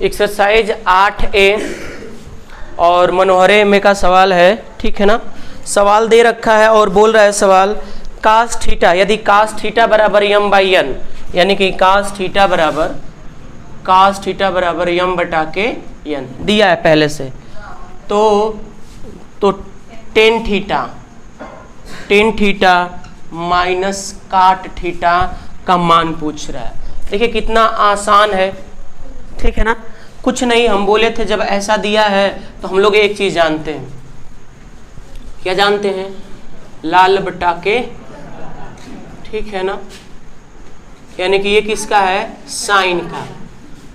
Exercise 8A और मनोहरे में का सवाल है, ठीक है ना। सवाल दे रखा है और बोल रहा है सवाल कास थीटा, यदि कास थीटा बराबर यम बाई एन, यानी कि कास थीटा बराबर यम बटा के एन दिया है पहले से, तो टेन थीटा माइनस काट थीटा का मान पूछ रहा है। देखिए कितना आसान है, ठीक है ना। कुछ नहीं, हम बोले थे जब ऐसा दिया है तो हम लोग एक चीज जानते हैं, क्या जानते हैं, लाल बटा के, ठीक है ना। यानी कि ये किसका है, साइन का,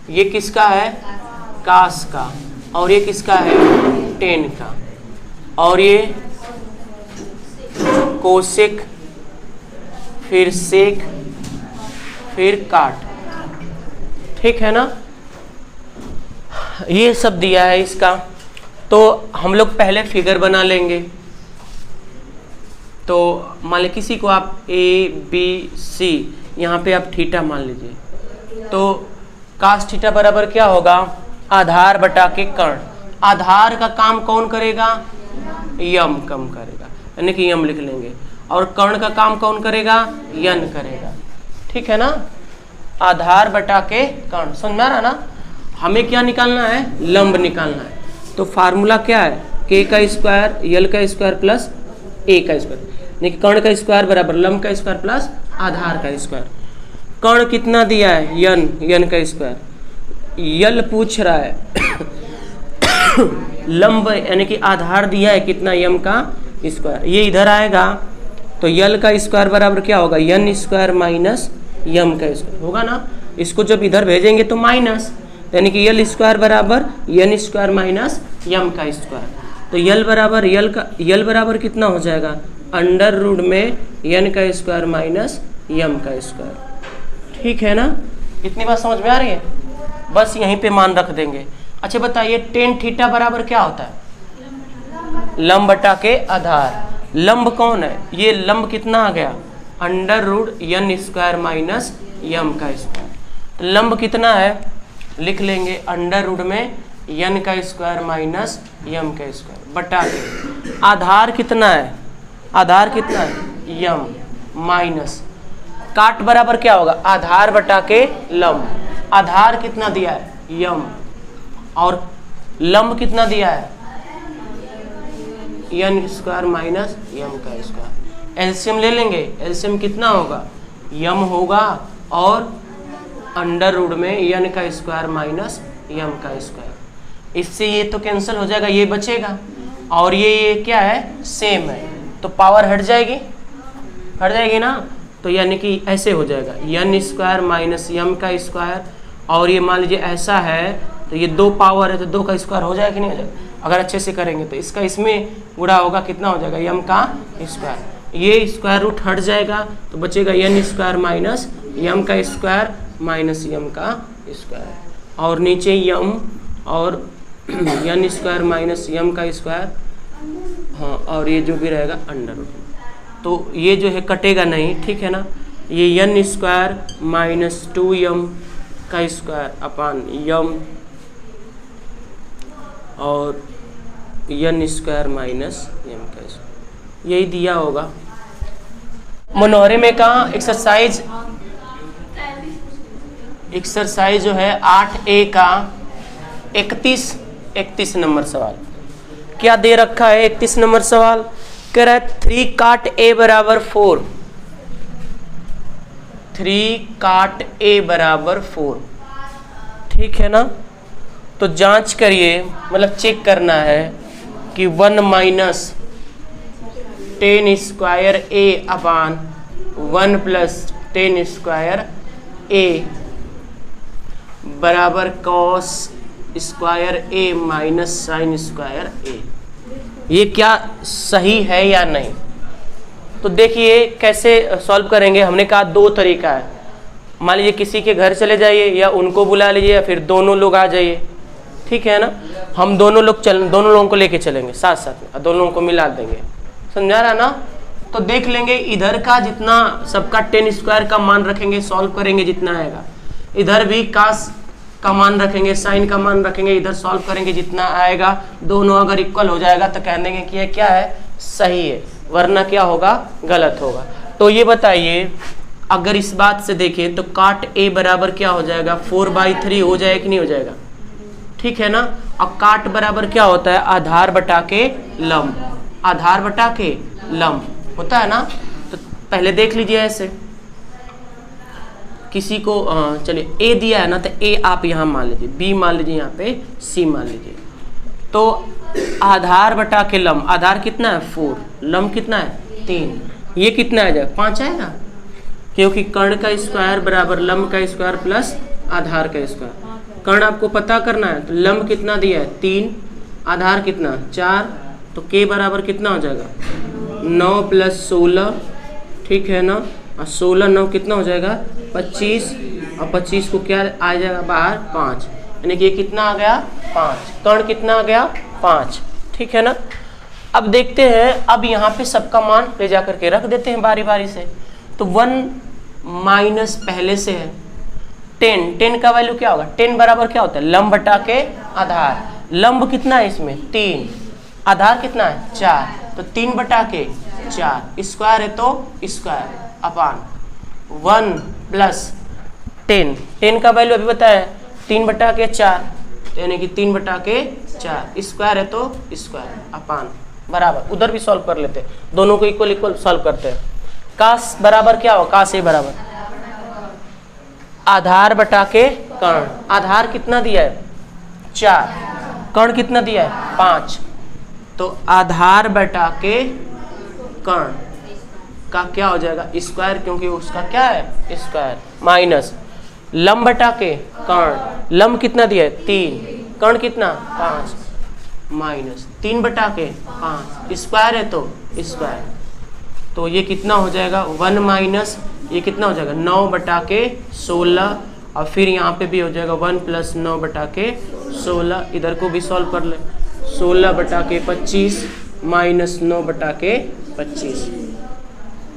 ये किसका है, कास का, और ये किसका है, टेन का, और ये कोसेक, फिर सेक, फिर काट, ठीक है ना। ये सब दिया है इसका, तो हम लोग पहले फिगर बना लेंगे। तो मान लीजिए किसी को आप ए बी सी, यहाँ पे आप थीटा मान लीजिए, तो कास थीटा बराबर क्या होगा, आधार बटा के कर्ण। आधार का काम कौन करेगा, यम कम करेगा, यानी कि यम लिख लेंगे, और कर्ण का काम कौन करेगा, यन करेगा, ठीक है ना। आधार बटा के कर्ण, समझ में आ रहा ना। हमें क्या निकालना है, लंब निकालना है। तो फार्मूला क्या है, के का स्क्वायर यल का स्क्वायर प्लस ए का स्क्वायर, यानी कि कर्ण का स्क्वायर बराबर लंब का स्क्वायर प्लस आधार का स्क्वायर। कर्ण कितना दिया है, यन का स्क्वायर, यल पूछ रहा है लंब यानी कि आधार दिया है कितना, यम का स्क्वायर, ये इधर आएगा तो यल का स्क्वायर बराबर क्या होगा, यन स्क्वायर माइनस यम का स्क्वायर होगा ना। इसको जब इधर भेजेंगे तो माइनस, यानी कि यल स्क्वायर बराबर यन स्क्वायर माइनस यम का स्क्वायर। तो यल बराबर कितना हो जाएगा, अंडर रूट में यन का स्क्वायर माइनस यम का स्क्वायर, ठीक है ना। इतनी बात समझ में आ रही है, बस यहीं पे मान रख देंगे। अच्छा बताइए टेन थीटा बराबर क्या होता है, लंब बटा के आधार। लंब कौन है, ये लंब कितना आ गया, अंडर रूट यन स्क्वायर माइनस यम का स्क्वायर। लंब कितना है, लिख लेंगे अंडर रूट में यन का स्क्वायर माइनस यम का स्क्वायर बटा के आधार कितना है, आधार कितना है, यम माइनस काट बराबर क्या होगा, आधार बटा के लंब। आधार कितना दिया है, यम, और लंब कितना दिया है, यन स्क्वायर माइनस यम का स्क्वायर। एलसीएम ले लेंगे, एलसीएम कितना होगा, यम होगा और अंडर रूट में यन का स्क्वायर माइनस यम का स्क्वायर। इससे ये तो कैंसिल हो जाएगा, ये बचेगा, और ये क्या है, सेम है, तो पावर हट जाएगी ना। तो यानी कि ऐसे हो जाएगा यन स्क्वायर माइनस यम का स्क्वायर, और ये मान लीजिए ऐसा है तो ये दो पावर है तो दो का स्क्वायर हो जाएगा कि नहीं हो जाएगा। अगर अच्छे से करेंगे तो इसका इसमें गुणा होगा, कितना हो जाएगा, यम का स्क्वायर, ये स्क्वायर रूट हट जाएगा तो बचेगा यन स्क्वायर माइनस यम का स्क्वायर माइनस यम का स्क्वायर, और नीचे यम और यन स्क्वायर माइनस यम का स्क्वायर, हाँ, और ये जो भी रहेगा अंडर रूट। तो ये जो है कटेगा नहीं, ठीक है ना। ये यन स्क्वायर माइनस 2m का स्क्वायर अपान यम, और यन स्क्वायर माइनस यम का स्क्वायर, यही दिया होगा। मनोहरे में का एक्सरसाइज जो है 8A का 31 नंबर सवाल क्या दे रखा है। 31 नंबर सवाल कह रहा है 3 काट A बराबर 4, 3 काट A बराबर 4, ठीक है ना। तो जांच करिए, मतलब चेक करना है कि 1 minus 10 square A upon 1 plus 10 square A बराबर cos square A minus sine square A, ये क्या सही है या नहीं। तो देखिए कैसे सॉल्व करेंगे। हमने कहा दो तरीका है, मान लीजिए किसी के घर चले जाइए या उनको बुला लीजिए या फिर दोनों लोग आ जाइए, ठीक है ना। हम दोनों लोगों को लेके चलेंगे साथ साथ में, दोनों लोगों को मिला देंगे, समझा रहा ना। तो देख लेंगे इधर का जितना सबका 10 स्क्वायर का मान रखेंगे, सॉल्व करेंगे जितना आएगा, इधर भी कास का मान रखेंगे, साइन का मान रखेंगे, इधर सॉल्व करेंगे, जितना आएगा दोनों अगर इक्वल हो जाएगा तो कह देंगे कि ये क्या है, सही है, वरना क्या होगा, गलत होगा। तो ये बताइए अगर इस बात से देखें तो काट ए बराबर क्या हो जाएगा, 4/3 हो जाएगा कि नहीं हो जाएगा, ठीक है ना। अब काट बराबर क्या होता है, आधार बटा के लंब, आधार बटा के लंब होता है ना। तो पहले देख लीजिए ऐसे, किसी को चलिए ए दिया है ना, तो ए आप यहाँ मान लीजिए, बी मान लीजिए, यहाँ पे सी मान लीजिए। तो आधार बटा के लंब, आधार कितना है 4, लंब कितना है 3, ये कितना आ जाएगा 5 आएगा, क्योंकि कर्ण का स्क्वायर बराबर लंब का स्क्वायर प्लस आधार का स्क्वायर। कर्ण आपको पता करना है, तो लंब कितना दिया है 3, आधार कितना 4, तो के बराबर कितना हो जाएगा 9 + 16, ठीक है ना। और 16 9 कितना हो जाएगा 25, और 25 को क्या आ जाएगा बाहर 5, यानी कि ये कितना आ गया 5, कर्ण कितना आ गया 5, ठीक है ना। अब देखते हैं, अब यहाँ पे सबका मान ले जा करके रख देते हैं बारी बारी से। तो 1 - पहले से है 10 का वैल्यू क्या होगा, 10 बराबर क्या होता है लंब बटा के आधार, लंब कितना है इसमें 3, आधार कितना है 4, तो 3 बटा के 4, स्क्वायर है तो स्क्वायर अपान 1 + 10 का वैल्यू अभी बताया 3 बटा के 4, यानी कि 3 बटा के 4, स्क्वायर है तो स्क्वायर अपान बराबर, उधर भी सॉल्व कर लेते हैं, दोनों को इक्वल इक्वल सॉल्व करते हैं। कास बराबर क्या हो, कास ए बराबर आधार बटा के कर्ण, आधार कितना दिया है 4, कर्ण कितना दिया है 5, तो आधार बटा के कर्ण का क्या हो जाएगा स्क्वायर, क्योंकि उसका क्या है स्क्वायर, माइनस लंब बटा के कर्ण, लंब कितना दिया है 3, कर्ण कितना 5, माइनस 3 बटा के 5, स्क्वायर है तो स्क्वायर, तो ये कितना हो जाएगा 1 माइनस ये कितना हो जाएगा 9 बटा के 16, और फिर यहाँ पे भी हो जाएगा 1 + 9 बटा के 16, इधर को भी सॉल्व कर ले, 16 बटा के 25 माइनस 9 बटा के 25,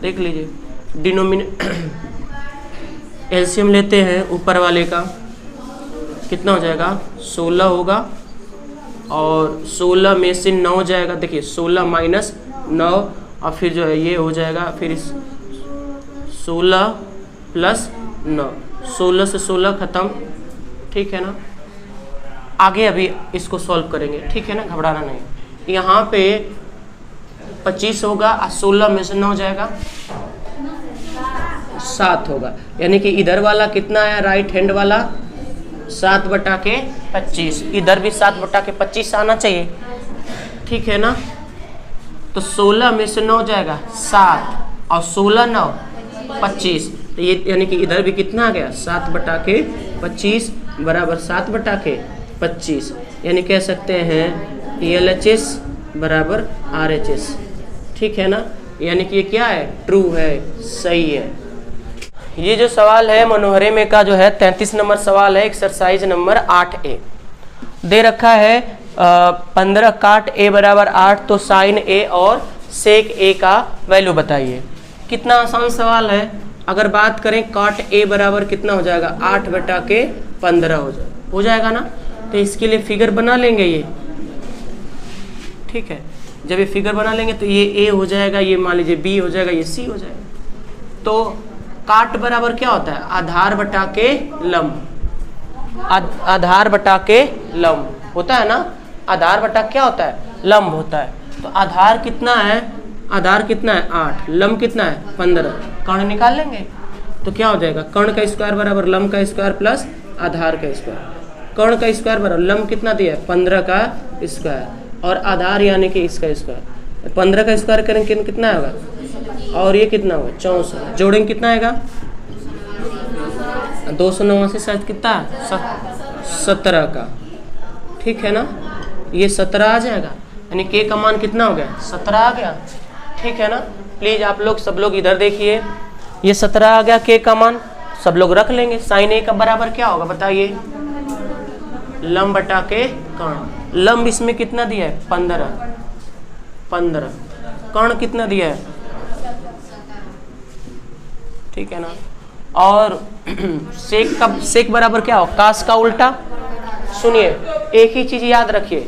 देख लीजिए एलसीएम लेते हैं ऊपर वाले का, कितना हो जाएगा 16 होगा, और 16 में से 9 जाएगा, देखिए 16 माइनस 9, और फिर जो है ये हो जाएगा फिर 16 + 9, 16 से 16 खत्म, ठीक है ना। आगे अभी इसको सॉल्व करेंगे, ठीक है ना, घबराना नहीं। यहाँ पे 25 होगा और 16 में से 9 जाएगा 7 होगा, यानी कि इधर वाला कितना है राइट हैंड वाला 7 बटा के 25, इधर भी 7 बटा के 25 आना चाहिए, ठीक है ना। तो 16 में से 9 जाएगा 7, और 16 9 25, तो ये यानी कि इधर भी कितना आ गया 7 बटा के 25 बराबर 7 बटा के 25, यानी कह सकते हैं LHS बराबर RHS, ठीक है ना, यानी कि ये क्या है ट्रू है, सही है। ये जो सवाल है मनोहरे में का जो है 33 नंबर सवाल है, एक्सरसाइज नंबर 8A दे रखा है 15 काट ए बराबर 8, तो साइन ए और सेक ए का वैल्यू बताइए। कितना आसान सवाल है। अगर बात करें काट ए बराबर कितना हो जाएगा 8 बटा के 15 हो जाएगा ना, तो इसके लिए फिगर बना लेंगे ये, ठीक है। जब ये फिगर बना लेंगे तो ये ए हो जाएगा, ये मान लीजिए बी हो जाएगा, ये सी हो जाएगा। तो काट बराबर क्या होता है आधार बटा के लंब, आधार बटा के लंब होता है ना, आधार बटा क्या होता है लंब होता है। तो आधार कितना है, आधार कितना है 8, लंब कितना है 15, कर्ण निकाल लेंगे तो क्या हो जाएगा कर्ण का स्क्वायर बराबर लंब का स्क्वायर प्लस आधार का स्क्वायर। कर्ण का स्क्वायर बराबर लंब कितना दिया है 15 का स्क्वायर और आधार यानी कि इसका स्क्वायर। 15 का स्क्वायर करेंगे कितना होगा और ये कितना होगा 64, जोड़ेंगे कितना आएगा 289 से शायद कितना 17 का, ठीक है ना, ये 17 आ जाएगा, यानी के का मान कितना हो गया 17 आ गया, ठीक है ना। प्लीज आप लोग सब लोग इधर देखिए, ये 17 आ गया के का मान, सब लोग रख लेंगे। साइन ए का बराबर क्या होगा बताइए, लंब बटा के कर्ण। लंब इसमें कितना दिया है 15, कर्ण कितना दिया है, ठीक है ना। और सेक बराबर क्या हो, कास का उल्टा। सुनिए एक ही चीज याद रखिए,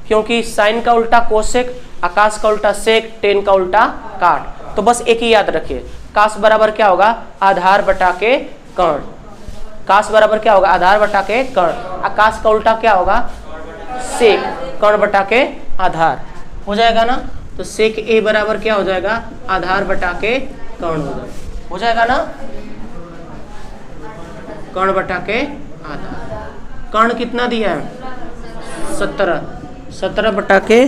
क्योंकि साइन का उल्टा कोसेक, आकाश का उल्टा सेक, टेन का उल्टा काट, तो बस एक ही याद रखिए, कास बराबर क्या होगा, आधार बटा के कर्ण। कास बराबर क्या होगा, आधार बटा के कर्ण। आकाश का उल्टा क्या होगा, सेक, कर्ण बटा के आधार, हो जाएगा ना। तो सेक ए बराबर क्या हो जाएगा, आधार बटा के कर्ण हो जाएगा ना, कर्ण बटा के आधार। कर्ण कितना दिया है, 17, 17 बटा के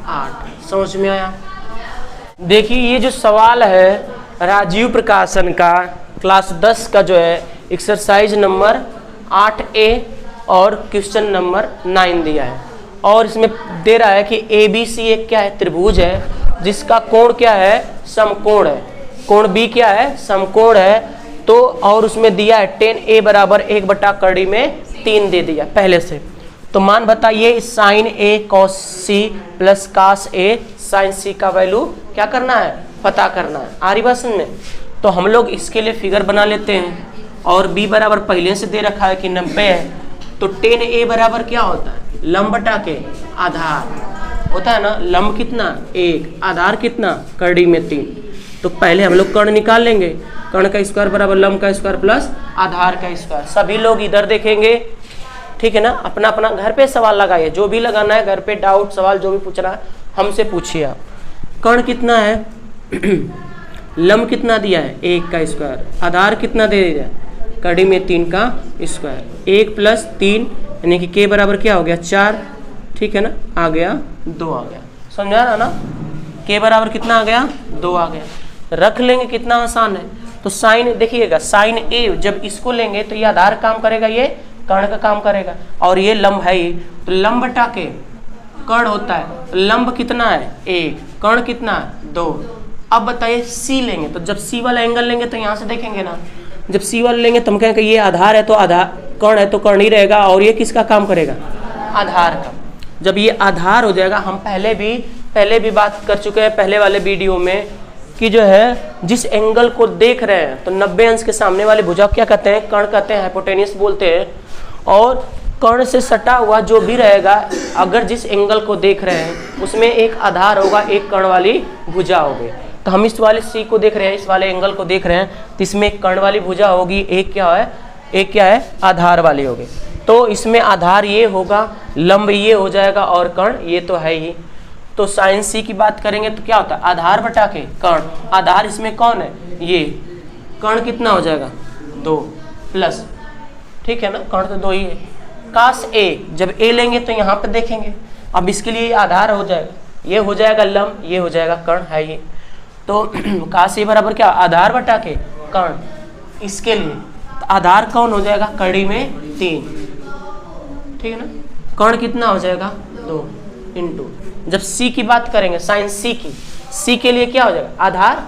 8। समझ में आया। देखिए ये जो सवाल है राजीव प्रकाशन का क्लास 10 का जो है एक्सरसाइज नंबर 8A और क्वेश्चन नंबर 9 दिया है, और इसमें दे रहा है कि ABC एक क्या है, त्रिभुज है जिसका कोण क्या है, समकोण है। कोण B क्या है, समकोण है। तो और उसमें दिया है tan A बराबर 1 बटा कड़ी में 3 दे दिया पहले से। तो मान बताइए sine A cos C plus cos A sine C का वैल्यू क्या करना है, पता करना है। आ रही बात समझ में। तो हम लोग इसके लिए फिगर बना लेते हैं, और B बराबर पहले से दे रखा है कि 90 है। तो tan A बराबर क्या होता है, लंब बटा के आधार होता है ना। लंब कितना 1, आधार कितना कड़ी में 3। तो पहले हम लोग कर्ण निकाल लेंगे, कर्ण का स्क्वायर बराबर लंब का स्क्वायर प्लस आधार का स्क्वायर। सभी लोग इधर देखेंगे, ठीक है ना। अपना अपना घर पे सवाल लगाइए, जो भी लगाना है घर पे, डाउट सवाल जो भी पूछना है हमसे पूछिए आप। कर्ण कितना है लंब कितना दिया है 1 का स्क्वायर, आधार कितना दे दिया कड़ी में 3 का स्क्वायर। 1 प्लस 3 यानी कि के बराबर क्या हो गया 4, ठीक है ना, आ गया 2 आ गया। समझा रहा ना, के बराबर कितना आ गया 2 आ गया। रख लेंगे, कितना आसान है। तो साइन देखिएगा, साइन ए जब इसको लेंगे तो ये आधार काम करेगा, ये कर्ण का काम करेगा, और ये लंब है ये, तो लंब बटा के कर्ण होता है। लंब कितना है 1, कर्ण कितना है 2। अब बताइए सी लेंगे, तो जब सी वाला एंगल लेंगे तो यहाँ से देखेंगे ना, जब सी वाला लेंगे तो हम कहेंगे ये आधार है तो आधार, कर्ण है तो कर्ण ही रहेगा, और ये किसका काम करेगा, आधार का। जब ये आधार हो जाएगा, हम पहले भी बात कर चुके हैं पहले वाले वीडियो में कि जो है जिस एंगल को देख रहे हैं तो 90 अंश के सामने वाले भुजा क्या कहते हैं, कर्ण कहते हैं, हाइपोटेन्यूस बोलते हैं। और कर्ण से सटा हुआ जो भी रहेगा, अगर जिस एंगल को देख रहे हैं उसमें एक आधार होगा, एक कर्ण वाली भुजा होगी। तो हम इस वाले सी को देख रहे हैं, इस वाले एंगल को देख रहे हैं, तो इसमें एक कर्ण वाली भुजा होगी, एक क्या है आधार वाली होगी। तो इसमें आधार ये होगा, लंब ये हो जाएगा, और कर्ण ये तो है ही। तो साइन सी की बात करेंगे तो क्या होता है, आधार बटा के कर्ण। आधार इसमें कौन है, ये कर्ण कितना हो जाएगा 2 प्लस, ठीक है ना, कर्ण तो 2 ही है। कास ए, जब ए लेंगे तो यहाँ पे देखेंगे, अब इसके लिए आधार हो जाएगा, ये हो जाएगा लंब, ये हो जाएगा कर्ण है ये। तो कास ए बराबर क्या, आधार बटा के कर्ण। इसके लिए तो आधार कौन हो जाएगा, कड़ी में 3, ठीक है ना। कर्ण कितना हो जाएगा 2 इंटू, जब सी की बात करेंगे साइन सी की, सी के लिए क्या हो जाएगा आधार,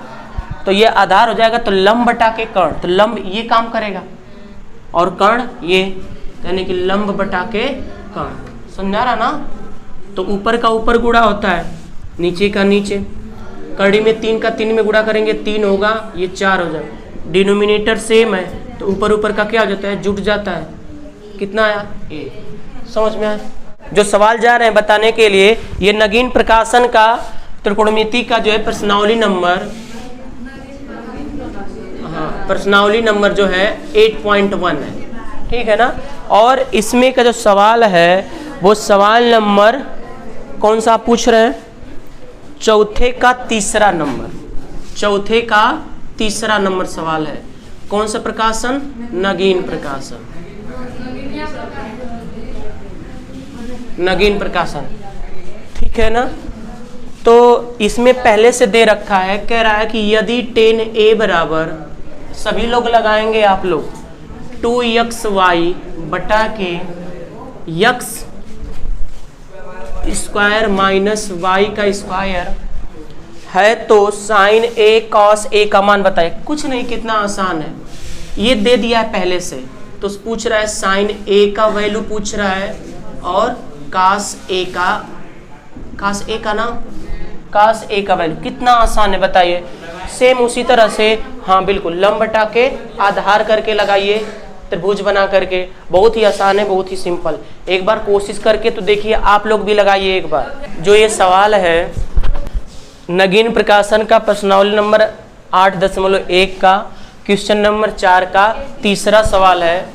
तो ये आधार हो जाएगा, तो लंब बटा के कर्ण, तो लंब ये काम करेगा और कर्ण ये, यानी कि लंब बटा के कर्ण। समझा रहा ना। तो ऊपर का ऊपर गुणा होता है, नीचे का नीचे, कड़ी में 3 का 3 में गुणा करेंगे 3 होगा, ये 4 हो जाएगा। डिनोमिनेटर सेम है तो ऊपर ऊपर का क्या हो जाता है, जुट जाता है। कितना आया ए, समझ में आया। जो सवाल जा रहे हैं बताने के लिए, ये नगीन प्रकाशन का त्रिकोणमिति का जो है प्रश्नावली नंबर, हाँ प्रश्नावली नंबर जो है 8.1 है, ठीक है ना। और इसमें का जो सवाल है वो सवाल नंबर कौन सा आप पूछ रहे हैं, चौथे का तीसरा नंबर सवाल है। कौन सा प्रकाशन, नगीन प्रकाशन, नगीन प्रकाशन, ठीक है ना। तो इसमें पहले से दे रखा है, कह रहा है कि यदि tan A बराबर, सभी लोग लगाएंगे आप लोग, 2xy बटा के x स्क्वायर माइनस y का स्क्वायर है, तो साइन A cos A का मान बताए। कुछ नहीं, कितना आसान है, ये दे दिया है पहले से। तो पूछ रहा है साइन A का वैल्यू पूछ रहा है, और कास ए का वैल्यू। कितना आसान है बताइए। सेम उसी तरह से हाँ बिल्कुल, लंब बटा के आधार करके लगाइए, त्रिभुज बना करके। बहुत ही आसान है, बहुत ही सिंपल। एक बार कोशिश करके तो देखिए, आप लोग भी लगाइए एक बार। जो ये सवाल है नगीन प्रकाशन का प्रश्नावली नंबर 8.1 का क्वेश्चन नंबर 4 का तीसरा सवाल है,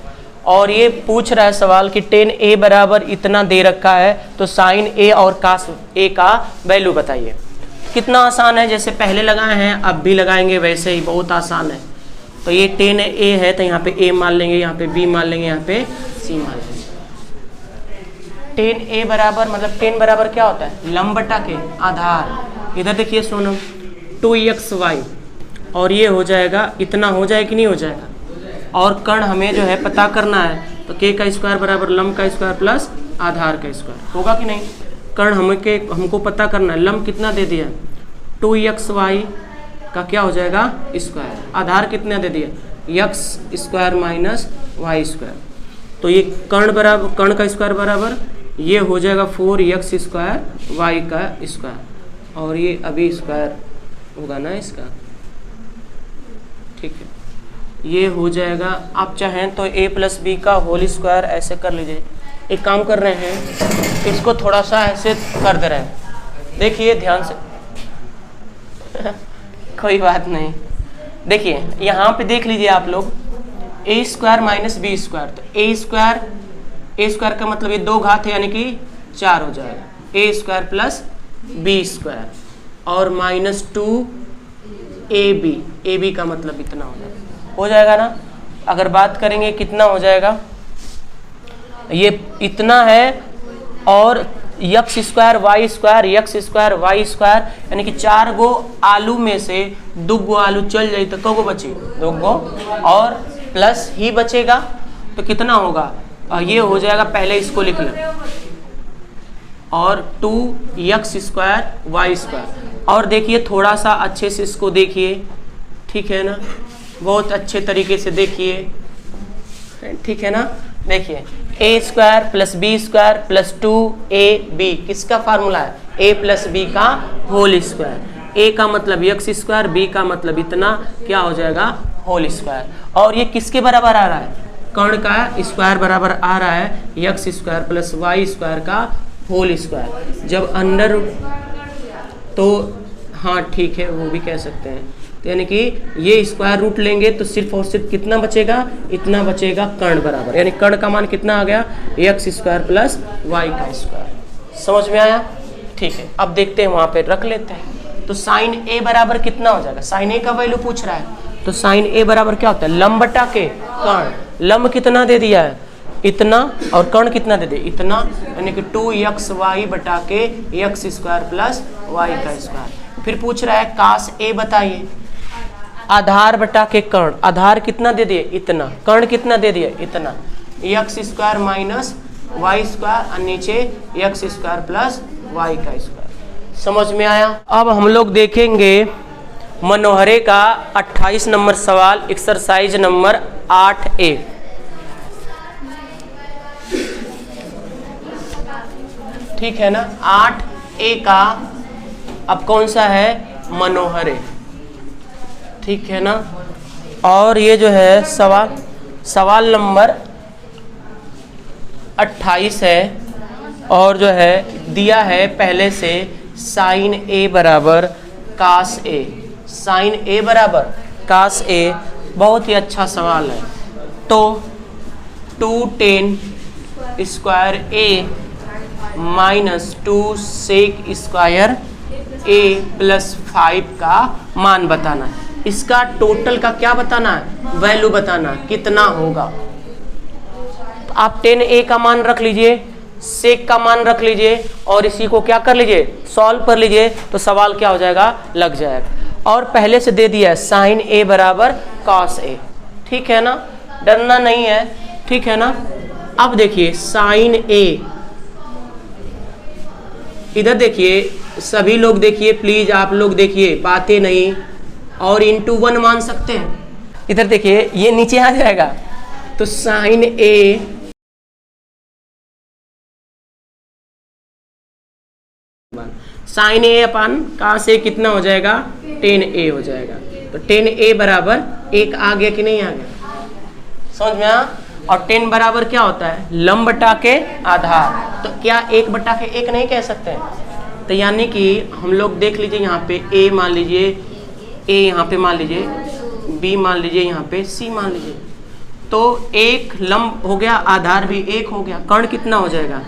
और ये पूछ रहा है सवाल कि tan a बराबर इतना दे रखा है, तो sin a और cos a का वैल्यू बताइए। कितना आसान है, जैसे पहले लगाए हैं अब भी लगाएंगे वैसे ही, बहुत आसान है। तो ये tan a है तो यहाँ पे a मान लेंगे, यहाँ पे b मान लेंगे, यहाँ पे c मान लेंगे। tan a बराबर मतलब tan बराबर क्या होता है, लंब बटा के आधार। इधर देखिए सोनम 2xy, और ये हो जाएगा इतना, हो जाए कि नहीं हो जाएगा। और कर्ण हमें जो है पता करना है, तो k का स्क्वायर बराबर लंब का स्क्वायर प्लस आधार का स्क्वायर, होगा कि नहीं। कर्ण हमको पता करना है, लंब कितना दे दिया 2xy का क्या हो जाएगा स्क्वायर, आधार कितना दे दिया x square minus Y square. तो ये कर्ण का स्क्वायर बराबर ये हो जाएगा 4x स्क्वायर वाई का स्क्वायर, और ये अभी स्क्वायर होगा ना इसका, ठीक है। ये हो जाएगा, आप चाहें तो a प्लस बी का होल स्क्वायर ऐसे कर लीजिए। एक काम कर रहे हैं, इसको थोड़ा सा ऐसे कर दे रहे हैं, देखिए ध्यान से कोई बात नहीं। देखिए यहाँ पे देख लीजिए आप लोग, a square minus B square, तो a स्क्वायर का मतलब ये 2 घात है यानी कि 4 हो जाएगा, a square plus B square और माइनस 2ab का मतलब इतना हो जाएगा ना। अगर बात करेंगे कितना हो जाएगा, ये इतना है, और x स्क्वायर वाई स्क्वायर यानी कि 4 गो आलू में से 2 गो आलू चल जाए तो कौ गो बचे, 2 गो, और प्लस ही बचेगा तो कितना होगा, ये हो जाएगा, पहले इसको लिख लें, और 2x स्क्वायर वाई स्क्वायर। और देखिए थोड़ा सा अच्छे से इसको देखिए, ठीक है ना, बहुत अच्छे तरीके से देखिए, ठीक है ना। देखिए a square plus B square plus 2ab किसका फार्मूला है, a प्लस बी का होल स्क्वायर। a का मतलब x स्क्वायर, b का मतलब इतना, क्या हो जाएगा होल स्क्वायर। और ये किसके बराबर आ रहा है, कर्ण का स्क्वायर बराबर आ रहा है x square plus Y square का होल स्क्वायर। जब अंडर, तो हाँ ठीक है, वो भी कह सकते हैं, तो यानी कि ये स्क्वायर रूट लेंगे तो सिर्फ और सिर्फ कितना बचेगा, इतना बचेगा कर्ण बराबर, यानी कर्ण का मान कितना आ गया x स्क्वायर प्लस वाई का स्क्वायर। समझ में आया, ठीक है। अब देखते हैं, वहाँ पे रख लेते हैं। तो साइन a बराबर कितना हो जाएगा, साइन a का वैल्यू पूछ रहा है, तो साइन a बराबर क्या होता है, लंब बटा के कर्ण। लंब कितना दे दिया है, इतना, और कर्ण कितना दे दिया, इतना, यानी कि 2xy बटा के x स्क्वायर प्लस वाई का स्क्वायर। फिर पूछ रहा है कास a बताइए, आधार बटा के कर्ण, आधार कितना दे दिए इतना, कर्ण कितना दे दिए इतना, x square minus Y square, और नीचे x स्क्वायर प्लस वाई का स्क्वायर। समझ में आया। अब हम लोग देखेंगे मनोहरे का 28 नंबर सवाल, एक्सरसाइज नंबर 8A। ठीक है ना, 8A का अब कौन सा है, मनोहरे, ठीक है ना। और ये जो है सवाल नंबर 28 है, और जो है दिया है पहले से साइन a बराबर कास a, साइन a बराबर कास a, बहुत ही अच्छा सवाल है। तो 2 tan square a minus 2 sec square a plus 5 का मान बताना है। इसका टोटल का क्या बताना है, वैल्यू बताना कितना होगा। तो आप tan a का मान रख लीजिए, सेक का मान रख लीजिए, और इसी को क्या कर लीजिए, सॉल्व कर लीजिए, तो सवाल क्या हो जाएगा, लग जाएगा। और पहले से दे दिया है साइन a बराबर कॉस a, ठीक है ना, डरना नहीं है, ठीक है ना। अब देखिए साइन a, इधर देखिए सभी लोग देखिए, प्लीज आप लोग देखिए, बातें नहीं, और इंटू 1 मान सकते हैं। इधर देखिए ये नीचे आ जाएगा, तो साइन a साइन a अपन कहाँ से कितना हो जाएगा, tan a हो जाएगा, तो 10a बराबर 1 आ गया कि नहीं आ गया, समझ में आया। और 10 बराबर क्या होता है, लंब बटा के आधार, तो क्या 1 बटा के 1 नहीं कह सकते हैं। तो यानी कि हम लोग देख लीजिए यहाँ पे a मान लीजिए, a यहाँ पे मान लीजिए, b मान लीजिए, यहाँ पे c मान लीजिए, तो 1 लंब हो गया, आधार भी 1 हो गया। कर्ण कितना हो जाएगा,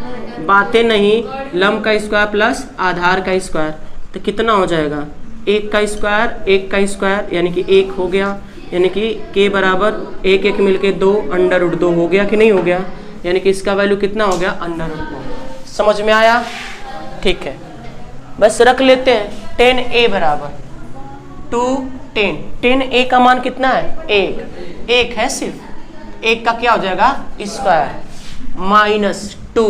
बातें नहीं, लंब का स्क्वायर प्लस आधार का स्क्वायर, तो कितना हो जाएगा 1 का स्क्वायर 1 का स्क्वायर यानी कि 1 हो गया, यानी कि k बराबर 1 1 मिलके 2 √2 हो गया कि नहीं हो गया, यानी कि इसका वैल्यू कितना हो गया √2। समझ में आया, ठीक है, बस रख लेते हैं 10a बराबर 210, 10a का मान कितना है 1 है, सिर्फ 1 का क्या हो जाएगा स्क्वायर माइनस 2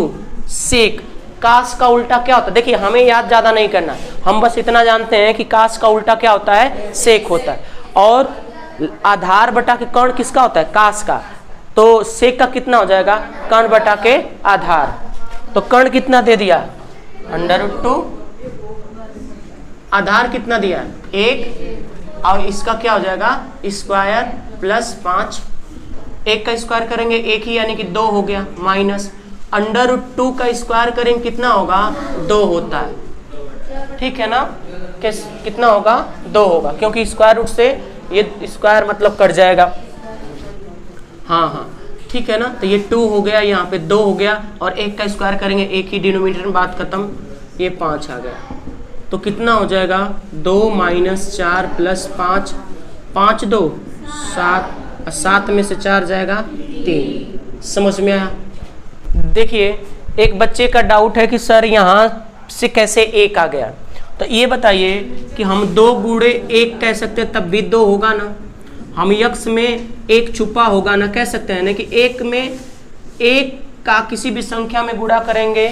सेक, काश का उल्टा क्या होता है, देखिए हमें याद ज्यादा नहीं करना, हम बस इतना जानते हैं कि काश का उल्टा क्या होता है सेक होता है, और आधार बटा के कर्ण किसका होता है काश का, तो सेक का कितना हो जाएगा कर्ण बटा के आधार, तो कर्ण कितना दे दिया √2, आधार कितना दिया 1, और इसका क्या हो जाएगा स्क्वायर प्लस 5, 1 का स्क्वायर करेंगे 1 ही यानी कि 2 हो गया, माइनस √2 का स्क्वायर करेंगे कितना होगा 2 होता है, ठीक है ना, कितना होगा 2 होगा, क्योंकि स्क्वायर रूट से ये स्क्वायर मतलब कट जाएगा, हाँ ठीक है ना, तो ये 2 हो गया, यहाँ पे 2 हो गया, और 1 का स्क्वायर करेंगे 1 ही डिनोमिनेटर में, बात खत्म, ये 5 आ गया, तो कितना हो जाएगा 2 - 4 + 5, 5 2 7, 7 में से 4 जाएगा 3। समझ में आया। देखिए एक बच्चे का डाउट है कि सर यहाँ से कैसे 1 आ गया, तो ये बताइए कि हम 2 गुणे 1 कह सकते हैं, तब भी 2 होगा ना, हम यक्ष में 1 छुपा होगा ना कह सकते हैं ना, कि 1 में 1 का किसी भी संख्या में गुणा करेंगे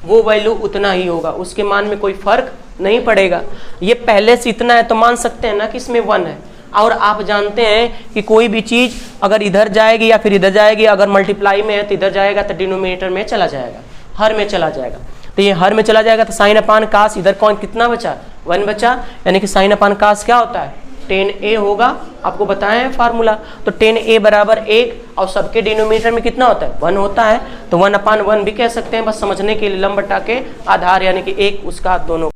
वो वैल्यू उतना ही होगा, उसके मान में कोई फर्क नहीं पड़ेगा। ये पहले से इतना है तो मान सकते हैं ना कि इसमें 1 है, और आप जानते हैं कि कोई भी चीज़ अगर इधर जाएगी या फिर इधर जाएगी, अगर मल्टीप्लाई में है तो इधर जाएगा तो डिनोमिनेटर में चला जाएगा, हर में चला जाएगा, तो ये हर में चला जाएगा, तो साइन अपान कास इधर कौन कितना बचा 1 बचा, यानी कि साइन अपान कास क्या होता है 10a होगा, आपको बताया है फार्मूला, तो 10a बराबर 1, और सबके डिनोमिनेटर में कितना होता है 1 होता है, तो 1/1 भी कह सकते हैं, बस समझने के लिए लंब बटा के आधार यानी कि 1 उसका दोनों